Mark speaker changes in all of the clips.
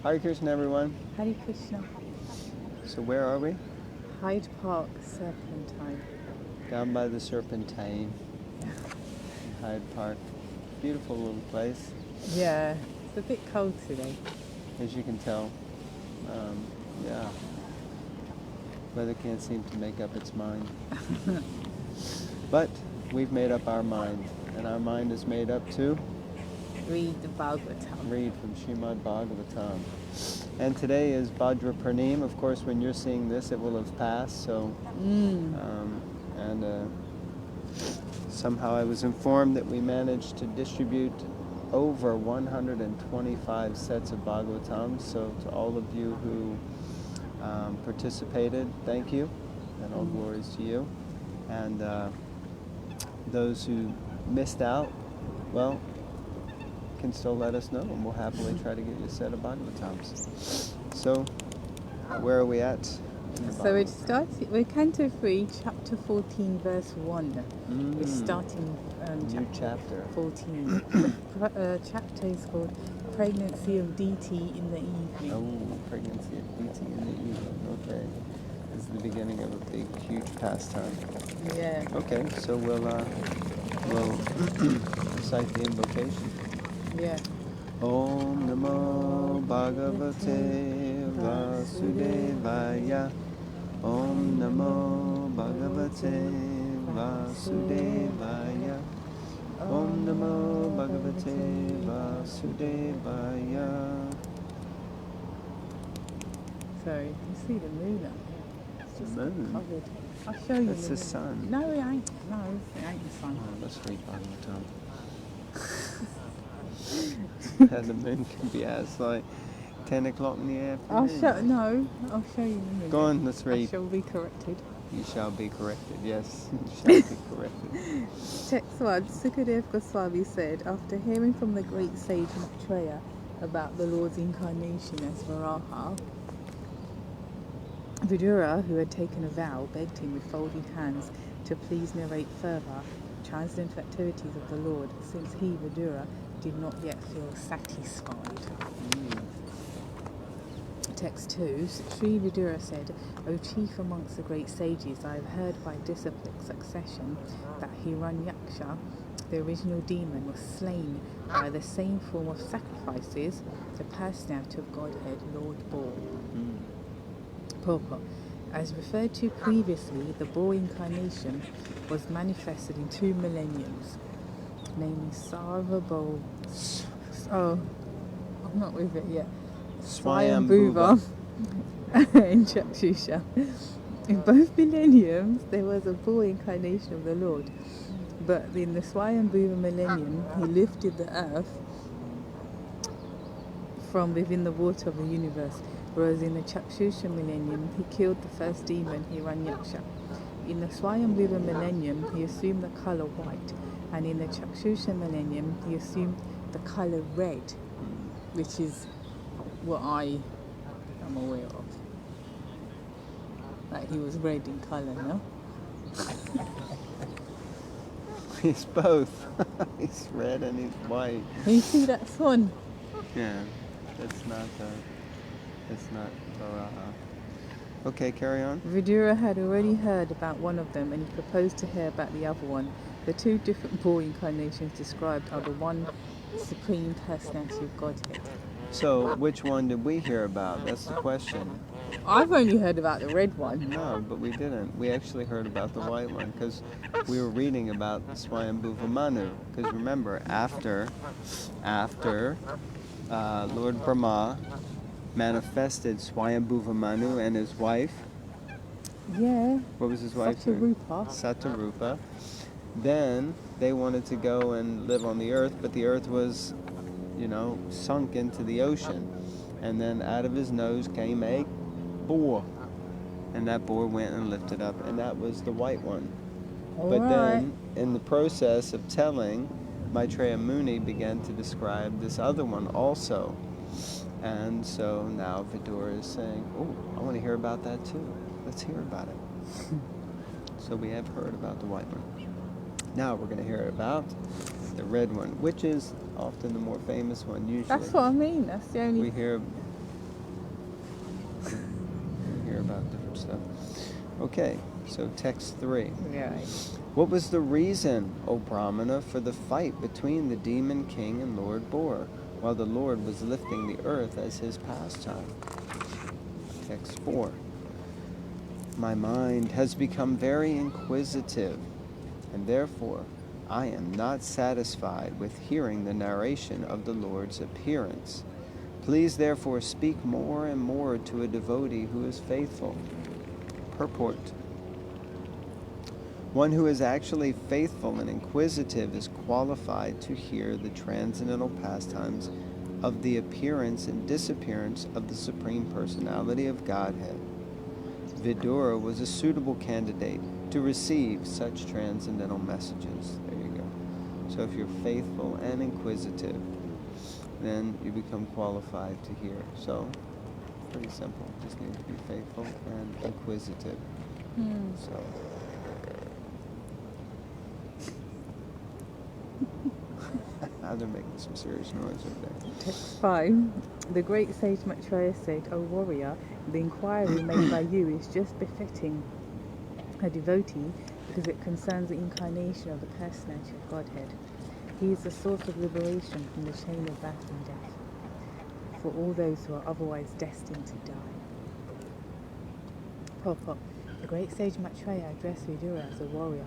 Speaker 1: Hare Krishna, everyone.
Speaker 2: Hare Krishna.
Speaker 1: So where are we?
Speaker 2: Hyde Park Serpentine.
Speaker 1: Down by the Serpentine. Hyde Park. Beautiful little place,
Speaker 2: Yeah, it's a bit cold today.
Speaker 1: as you can tell. Yeah. Weather can't seem to make up its mind. But we've made up our mind, and our mind is made up to
Speaker 2: Read the Bhagavatam.
Speaker 1: read from Srimad Bhagavatam. And today is Bhadra Purnim. Of course, when you're seeing this, it will have passed. So, somehow I was informed that we managed to distribute over 125 sets of Bhagavatam. So, to all of you who participated, thank you, and all glories to you. And those who missed out, well, can still let us know, and we'll happily try to get you a set of Bhagavatams. So, where are we at?
Speaker 2: So we're Canto 3, Chapter 14, Verse 1. We're starting
Speaker 1: New chapter.
Speaker 2: 14. The chapter is called Pregnancy of DT in the Evening.
Speaker 1: Oh, pregnancy of DT in the evening. Okay. This is the beginning of a big, huge pastime.
Speaker 2: Yeah.
Speaker 1: Okay, so we'll recite the invocation.
Speaker 2: Yeah.
Speaker 1: Om Namo Bhagavate Vasudevaya. Om Namo Bhagavate Vasudevaya. Om Namo Bhagavate Vasudevaya.
Speaker 2: Sorry, you see the moon up here? It's just
Speaker 1: Moon?
Speaker 2: covered. I'll show you.
Speaker 1: That's the sun.
Speaker 2: No, it ain't. No, it ain't the sun.
Speaker 1: Oh, let's read Bhagavatam. And the moon can be as like 10 o'clock in the afternoon.
Speaker 2: I'll show you the moon.
Speaker 1: Go on, let's
Speaker 2: I
Speaker 1: read.
Speaker 2: shall be corrected.
Speaker 1: You shall be corrected, yes. You shall be corrected.
Speaker 2: Text 1. Sukadeva Goswami said, after hearing from the great sage Maitreya about the Lord's incarnation as Varaha, Vidura, who had taken a vow, begged him with folded hands to please narrate further transcendental activities of the Lord, since he, Vidura, did not yet feel satisfied. Text 2. Sri Vidura said, O chief amongst the great sages, I have heard by disciplic succession that Hiranyaksha, the original demon, was slain by the same form of sacrifices, the personality of Godhead, Lord Bull. Purport. As referred to previously, the Bull incarnation was manifested in 2 millenniums, namely Sarvabhauma. Oh, I'm not with it yet. Swayambhuva and Chakshusha. In both millenniums, there was a Bull incarnation of the Lord, but in the Swayambhuva millennium, he lifted the earth from within the water of the universe, whereas in the Chakshusha millennium, he killed the first demon, Hiranyaksha. In the Swayambhuva millennium, he assumed the color white, and in the Chakshusha millennium, he assumed the color red, which is what I am aware of. Like he was red in color, no?
Speaker 1: He's both. He's red and he's white.
Speaker 2: Can you see that sun?
Speaker 1: Yeah, it's not Varaha. Okay, carry on.
Speaker 2: Vidura had already heard about one of them, and he proposed to hear about the other one. The 2 different Bull incarnations described are the one supreme personality of Godhead.
Speaker 1: So, which one did we hear about? That's the question.
Speaker 2: I've only heard about the red one.
Speaker 1: No, but we didn't. We actually heard about the white one because we were reading about the Swayambhuva Manu. Because remember, after Lord Brahma manifested Swayambhuva Manu and his wife.
Speaker 2: Yeah.
Speaker 1: What was his wife's name? Satarupa. Then they wanted to go and live on the earth, but the earth was, sunk into the ocean. And then out of his nose came a boar. And that boar went and lifted up, and that was the white one. Then, in the process of telling, Maitreya Muni began to describe this other one also. And so now Vidura is saying, oh, I want to hear about that too. Let's hear about it. So we have heard about the white one. Now we're going to hear about the red one, which is often the more famous one usually.
Speaker 2: That's what I mean. That's the only...
Speaker 1: We hear stuff. Okay, so text 3.
Speaker 2: Right.
Speaker 1: What was the reason, O Brahmana, for the fight between the demon king and Lord Boar, while the Lord was lifting the earth as his pastime? Text 4. My mind has become very inquisitive, and therefore I am not satisfied with hearing the narration of the Lord's appearance. Please therefore speak more and more to a devotee who is faithful. Purport. One who is actually faithful and inquisitive is qualified to hear the transcendental pastimes of the appearance and disappearance of the Supreme Personality of Godhead. Vidura was a suitable candidate to receive such transcendental messages. There you go. So if you're faithful and inquisitive, then you become qualified to hear. So, pretty simple. Just need to be faithful and inquisitive. So. They're making some serious noise over there.
Speaker 2: Text 5. The great sage Maitreya said, O warrior, the inquiry made by you is just befitting a devotee because it concerns the incarnation of the personality of Godhead. He is the source of liberation from the chain of birth and death for all those who are otherwise destined to die. Purport. The great sage Maitreya addressed Vidura as a warrior,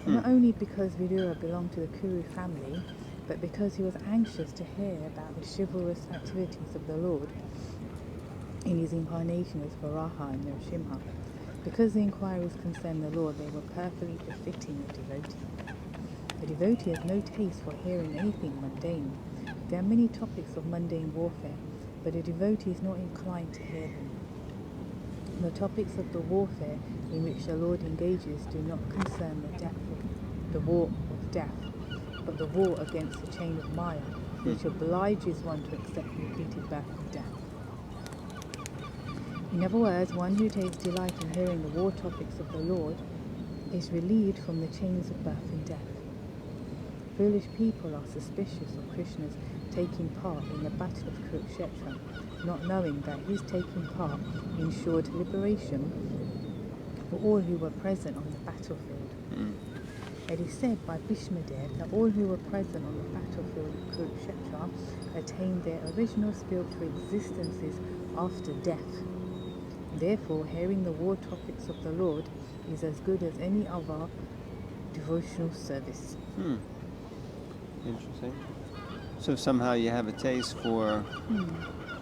Speaker 2: not only because Vidura belonged to the Kuru family, but because he was anxious to hear about the chivalrous activities of the Lord in his incarnation as Varaha and Nrsimha. Because the inquiries concerned the Lord, they were perfectly befitting a devotee. A devotee has no taste for hearing anything mundane. There are many topics of mundane warfare, but a devotee is not inclined to hear them. The topics of the warfare in which the Lord engages do not concern the war of death, but the war against the chain of Maya, which obliges one to accept repeated birth and death. In other words, one who takes delight in hearing the war topics of the Lord is relieved from the chains of birth and death. Foolish people are suspicious of Krishna's taking part in the battle of Kurukshetra, not knowing that his taking part ensured liberation for all who were present on the battlefield. It is said by Bhishmadev that all who were present on the battlefield of Kurukshetra attained their original spiritual existences after death. Therefore, hearing the war topics of the Lord is as good as any other devotional service.
Speaker 1: Interesting. So somehow you have a taste for,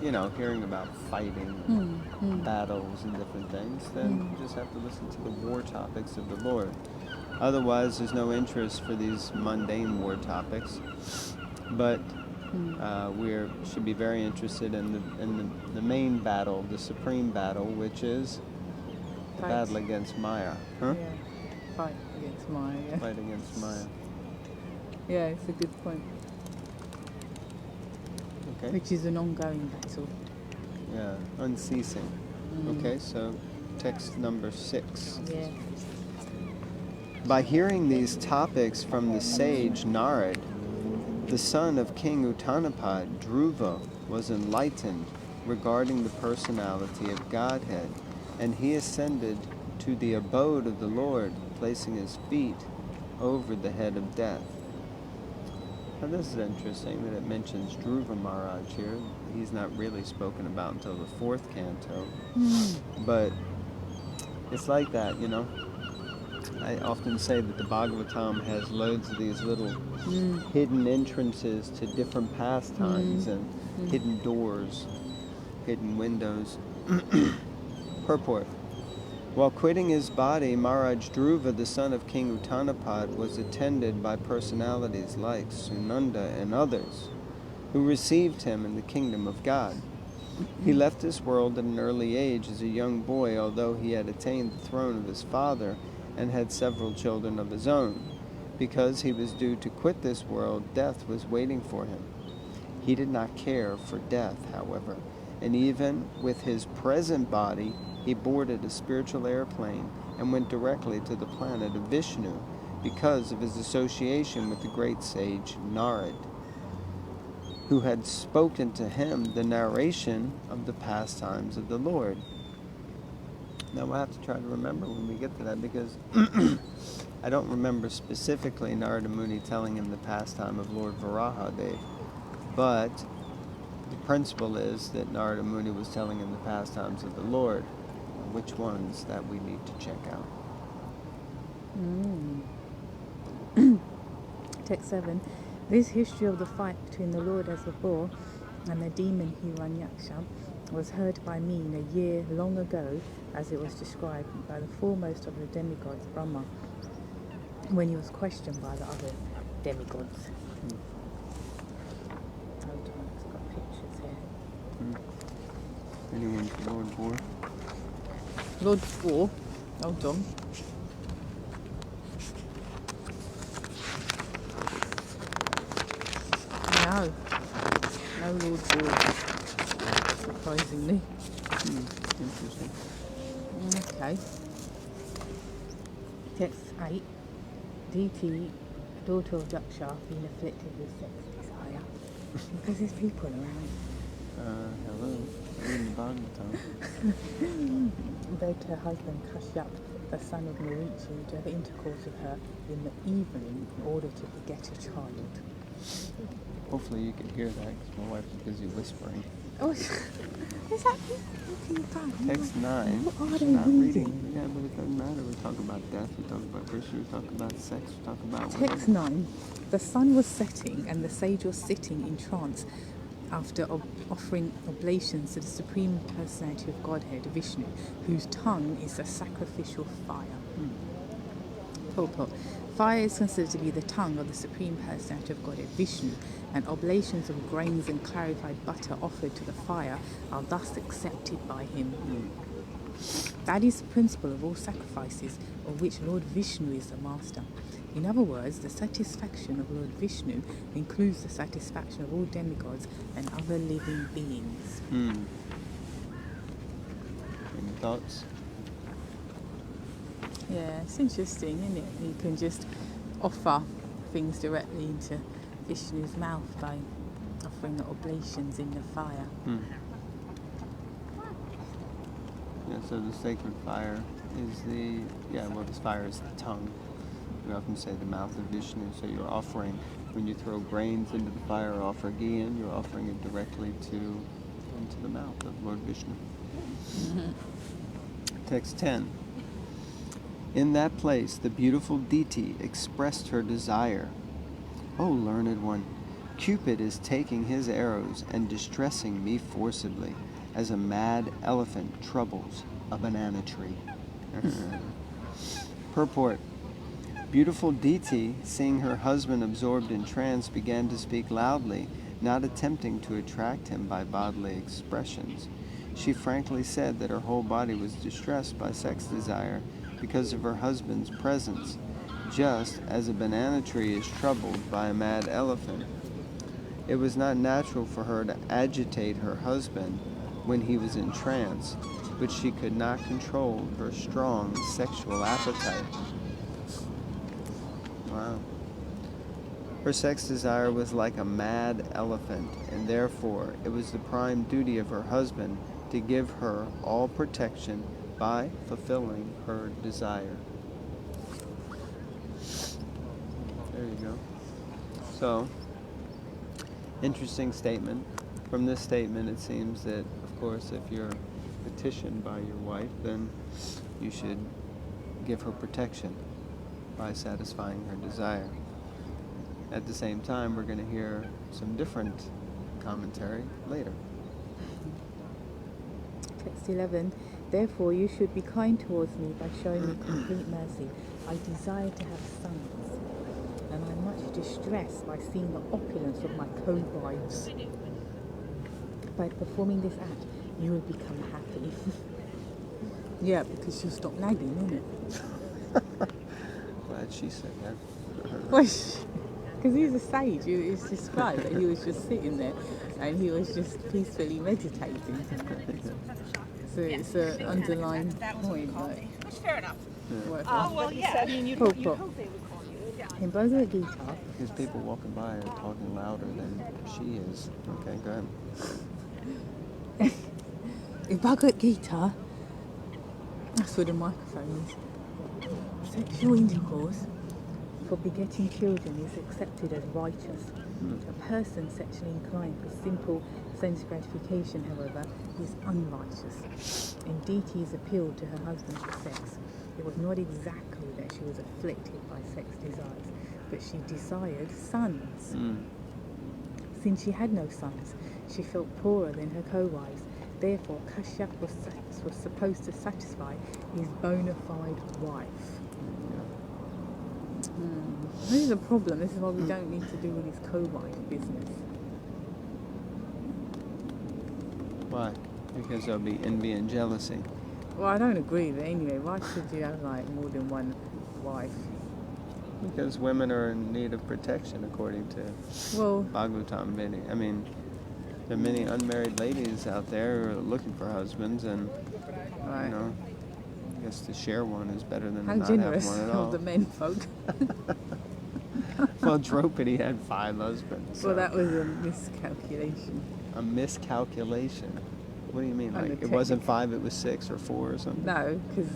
Speaker 1: hearing about fighting, battles and different things, then you just have to listen to the war topics of the Lord. Otherwise, there's no interest for these mundane war topics. But we should be very interested in the main battle, the supreme battle, which is the battle against Maya.
Speaker 2: Yeah. Fight against Maya. Yeah.
Speaker 1: Fight against Maya.
Speaker 2: Yeah, it's a good point.
Speaker 1: Okay.
Speaker 2: Which is an ongoing battle.
Speaker 1: Yeah, unceasing. Okay, so text number 6.
Speaker 2: Yeah.
Speaker 1: By hearing these topics from the sage Narad, the son of King Uttanapad, Dhruva, was enlightened regarding the personality of Godhead, and he ascended to the abode of the Lord, placing his feet over the head of death. Now this is interesting that it mentions Dhruva Maharaj here. He's not really spoken about until the 4th canto. But it's like that, I often say that the Bhagavatam has loads of these little hidden entrances to different pastimes and hidden doors, hidden windows. Purport. While quitting his body, Maharaj Dhruva, the son of King Uttanapad, was attended by personalities like Sunanda and others, who received him in the kingdom of God. He left this world at an early age as a young boy, although he had attained the throne of his father and had several children of his own. Because he was due to quit this world, death was waiting for him. He did not care for death, however, and even with his present body, he boarded a spiritual airplane and went directly to the planet of Vishnu because of his association with the great sage Narad, who had spoken to him the narration of the pastimes of the Lord. Now we'll have to try to remember when we get to that, because I don't remember specifically Narada Muni telling him the pastime of Lord Varaha Dev, but the principle is that Narada Muni was telling him the pastimes of the Lord. Which ones that we need to check out?
Speaker 2: Text 7. This history of the fight between the Lord as a boar and the demon Hiranyaksha was heard by me in a year long ago, as it was described by the foremost of the demigods, Brahma, when he was questioned by the other demigods. Hold on, it's got pictures here.
Speaker 1: Anyone for Lord Boar?
Speaker 2: Lord Boar. Hold on. No Lord Boar, surprisingly.
Speaker 1: Interesting.
Speaker 2: Okay. Text 8. DT, daughter of Daksha, being afflicted with sex desire. Because there's people around.
Speaker 1: Hello. Reading the Bhagavatam.
Speaker 2: Begged her husband Kashyap, the son of Marichi, to have intercourse with her in the evening in order to beget a child.
Speaker 1: Hopefully you can hear that, because my wife is busy whispering.
Speaker 2: Oh, is that talking about?
Speaker 1: Text 9.
Speaker 2: What are
Speaker 1: She's
Speaker 2: they
Speaker 1: not
Speaker 2: reading?
Speaker 1: Yeah, but it doesn't matter. We talk about death, we talk about Krishna, we talk about sex, we talk about
Speaker 2: Text 9. The sun was setting and the sage was sitting in trance after offering oblations to the Supreme Personality of Godhead, Vishnu, whose tongue is a sacrificial fire. Purport. Fire is considered to be the tongue of the Supreme Personality of Godhead, Vishnu, and oblations of grains and clarified butter offered to the fire are thus accepted by him. That is the principle of all sacrifices, of which Lord Vishnu is the master. In other words, the satisfaction of Lord Vishnu includes the satisfaction of all demigods and other living beings.
Speaker 1: Any thoughts?
Speaker 2: Yeah, it's interesting, isn't it? You can just offer things directly into Vishnu's mouth by offering the oblations in the fire.
Speaker 1: Yeah, so the sacred fire is this fire is the tongue. We often say the mouth of Vishnu. So you're offering, when you throw grains into the fire or offer ghee in, you're offering it directly into the mouth of Lord Vishnu. Text 10. In that place, the beautiful Diti expressed her desire. O learned one, Cupid is taking his arrows and distressing me forcibly, as a mad elephant troubles a banana tree. Purport. Beautiful Diti, seeing her husband absorbed in trance, began to speak loudly, not attempting to attract him by bodily expressions. She frankly said that her whole body was distressed by sex desire because of her husband's presence, just as a banana tree is troubled by a mad elephant. It was not natural for her to agitate her husband when he was in trance, but she could not control her strong sexual appetite. Wow. Her sex desire was like a mad elephant, and therefore it was the prime duty of her husband to give her all protection by fulfilling her desire. There you go. So, interesting statement. From this statement, it seems that, of course, if you're petitioned by your wife, then you should give her protection by satisfying her desire. At the same time, we're going to hear some different commentary later.
Speaker 2: Text 11. Therefore, you should be kind towards me by showing me complete mercy. I desire to have sons, and I'm much distressed by seeing the opulence of my co-wives. By performing this act, you will become happy. Yeah, because you'll stop nagging, innit?
Speaker 1: Glad she said that.
Speaker 2: Because he's a sage. It's described that he was just sitting there and he was just peacefully meditating. So it's an underlying point.
Speaker 3: Which fair enough.
Speaker 2: Well,
Speaker 3: yeah. I mean, you'd hope they would call you. Yeah.
Speaker 2: In Bhagavad Gita,
Speaker 1: Because people walking by are talking louder than she is. Okay, go ahead.
Speaker 2: in Bhagavad Gita, That's where the microphone is. Sexual intercourse for begetting children is accepted as righteous. A person sexually inclined for simple sense gratification, however, is unrighteous. And deities appealed to her husband for sex. It was not exactly that she was afflicted by sex desires, but she desired sons. Since she had no sons, she felt poorer than her co-wives. Therefore, Kashyap was supposed to satisfy his bona fide wife. This is a problem. This is why we don't need to do all this co-wife business.
Speaker 1: Why? Because there'll be envy and jealousy.
Speaker 2: Well, I don't agree, but anyway, why should you have like more than one wife?
Speaker 1: Because women are in need of protection, according to Bhagavatam Bites. I mean, there are many unmarried ladies out there who are looking for husbands, and
Speaker 2: Right.
Speaker 1: you know, I guess to share one is better than
Speaker 2: How
Speaker 1: to not
Speaker 2: generous
Speaker 1: have one at all.
Speaker 2: of the men folk.
Speaker 1: Well, Draupadi had 5 husbands. So.
Speaker 2: Well, that was a miscalculation.
Speaker 1: A miscalculation. What do you mean?
Speaker 2: On
Speaker 1: Like
Speaker 2: the
Speaker 1: it wasn't 5, it was 6 or 4 or something?
Speaker 2: No, because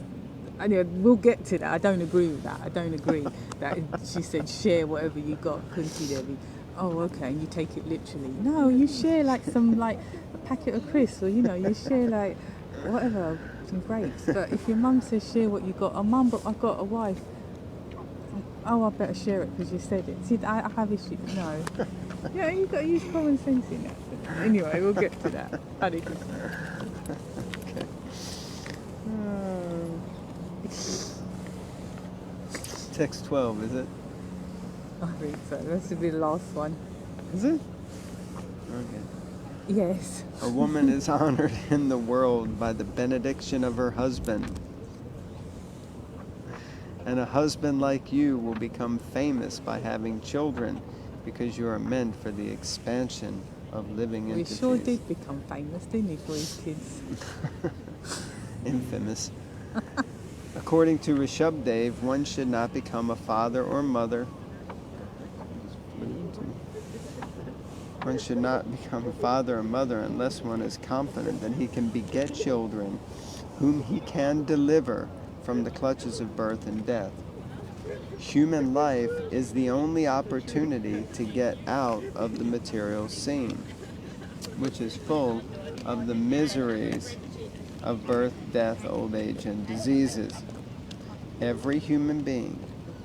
Speaker 2: anyway, we'll get to that. I don't agree with that. I don't agree that she said share whatever you got, Kunti Devi. Oh, okay, and you take it literally. No, you share like some like a packet of crisps, or you share like whatever, some grapes. But if your mum says share what you got, oh mum, but I've got a wife. Oh, I better share it because you said it. See, I have issues. No. Yeah, you've got to use common sense in that. Anyway, we'll get to that. Hare Krishna.
Speaker 1: Okay. Text 12, is it?
Speaker 2: I think so. This will be the last one.
Speaker 1: Is it? Okay.
Speaker 2: Yes.
Speaker 1: A woman is honored in the world by the benediction of her husband. And a husband like you will become famous by having children, because you are meant for the expansion of living entities.
Speaker 2: We sure did become famous, didn't we, for his kids?
Speaker 1: Infamous. According to Rishabdev, one should not become a father or mother. One should not become a father or mother unless one is confident that he can beget children whom he can deliver from the clutches of birth and death. Human life is the only opportunity to get out of the material scene, which is full of the miseries of birth, death, old age, and diseases. Every human being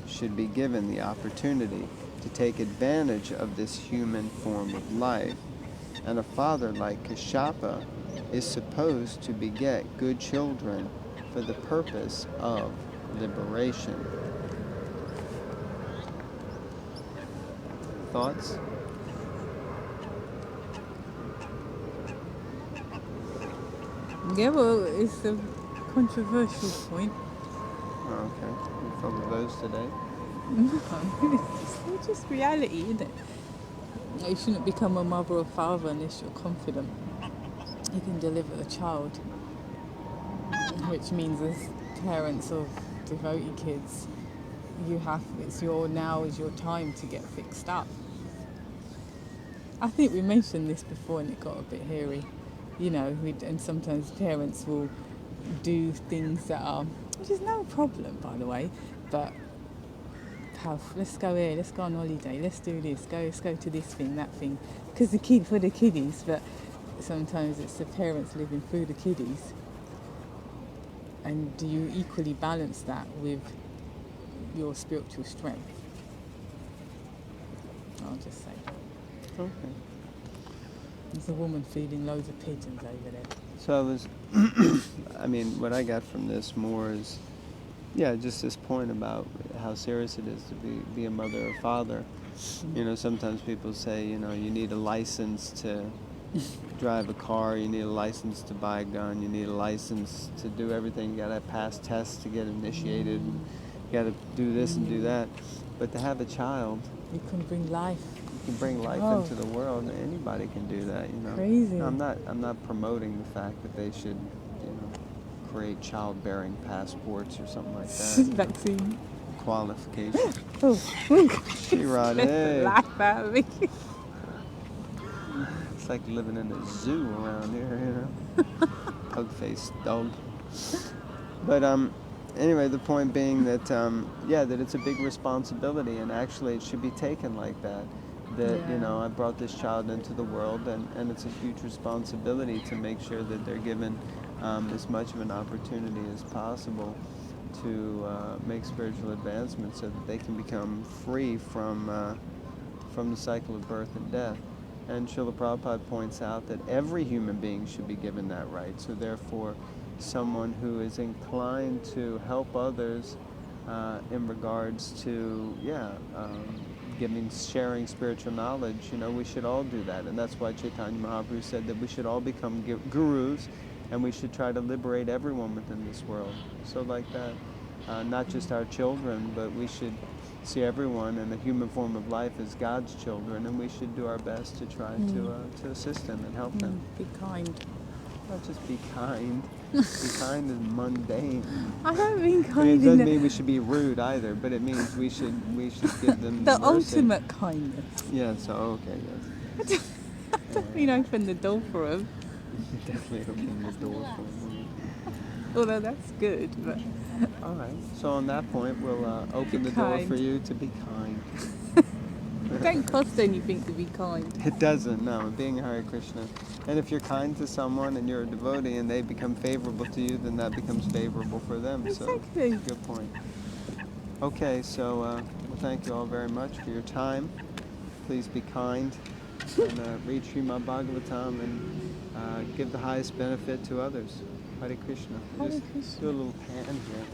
Speaker 1: should be given the opportunity to take advantage of this human form of life, and a father like Kashyapa is supposed to beget good children for the purpose of liberation. Thoughts?
Speaker 2: Yeah, well, it's a controversial point.
Speaker 1: Oh, okay. You full of those today?
Speaker 2: No, it's just reality, isn't it? You shouldn't become a mother or father unless you're confident you can deliver a child, which means as parents of devotee kids, it's your time to get fixed up. I think we mentioned this before and it got a bit hairy, and sometimes parents will do things that are, which is no problem, by the way, but let's go here, let's go on holiday, let's do this, let's go to this thing, that thing, because for the kiddies, but sometimes it's the parents living through the kiddies. And do you equally balance that with your spiritual strength? I'll just say.
Speaker 1: Okay.
Speaker 2: There's a woman feeding loads of pigeons over there.
Speaker 1: So what I got from this more is, just this point about how serious it is to be a mother or father. Sometimes people say, you need a license to drive a car, you need a license to buy a gun, you need a license to do everything, you gotta pass tests to get initiated, and you gotta do this and do that. But to have a child,
Speaker 2: you can bring life.
Speaker 1: You can bring life into the world. Anybody can do that,
Speaker 2: Crazy.
Speaker 1: I'm not promoting the fact that they should, create childbearing passports or something like that.
Speaker 2: Vaccine.
Speaker 1: Qualifications.
Speaker 2: Shirade. Laugh at me.
Speaker 1: It's like living in a zoo around here, Pug-faced dog. But anyway, the point being that that it's a big responsibility, and actually it should be taken like that. That
Speaker 2: Yeah.
Speaker 1: I brought this child into the world, and it's a huge responsibility to make sure that they're given as much of an opportunity as possible to make spiritual advancement, so that they can become free from the cycle of birth and death. And Srila Prabhupada points out that every human being should be given that right. So therefore, someone who is inclined to help others in regards to, sharing spiritual knowledge, we should all do that. And that's why Chaitanya Mahaprabhu said that we should all become gurus, and we should try to liberate everyone within this world. So like that, not just our children, but we should see everyone in the human form of life as God's children, and we should do our best to try to assist them and help them.
Speaker 2: Be kind.
Speaker 1: Not just be kind. Be kind is mundane.
Speaker 2: I don't mean
Speaker 1: I mean,
Speaker 2: kind
Speaker 1: it
Speaker 2: in
Speaker 1: doesn't mean we should be rude either, but it means we should give them
Speaker 2: the
Speaker 1: mercy.
Speaker 2: ultimate kindness.
Speaker 1: Yeah. So okay. Yes.
Speaker 2: You know, open the door for them.
Speaker 1: Definitely open the door for them.
Speaker 2: Although that's good, but
Speaker 1: All right. So on that point, we'll open
Speaker 2: Be
Speaker 1: the door
Speaker 2: kind.
Speaker 1: for you to be kind.
Speaker 2: it don't cost anything to be kind.
Speaker 1: It doesn't, no, being Hare Krishna. And if you're kind to someone and you're a devotee and they become favorable to you, then that becomes favorable for them.
Speaker 2: Exactly.
Speaker 1: So, good point. Okay, so well, thank you all very much for your time. Please be kind and read Srimad Bhagavatam and give the highest benefit to others. Hare Krishna.
Speaker 2: Hare
Speaker 1: Just
Speaker 2: Krishna.
Speaker 1: do a little pan here.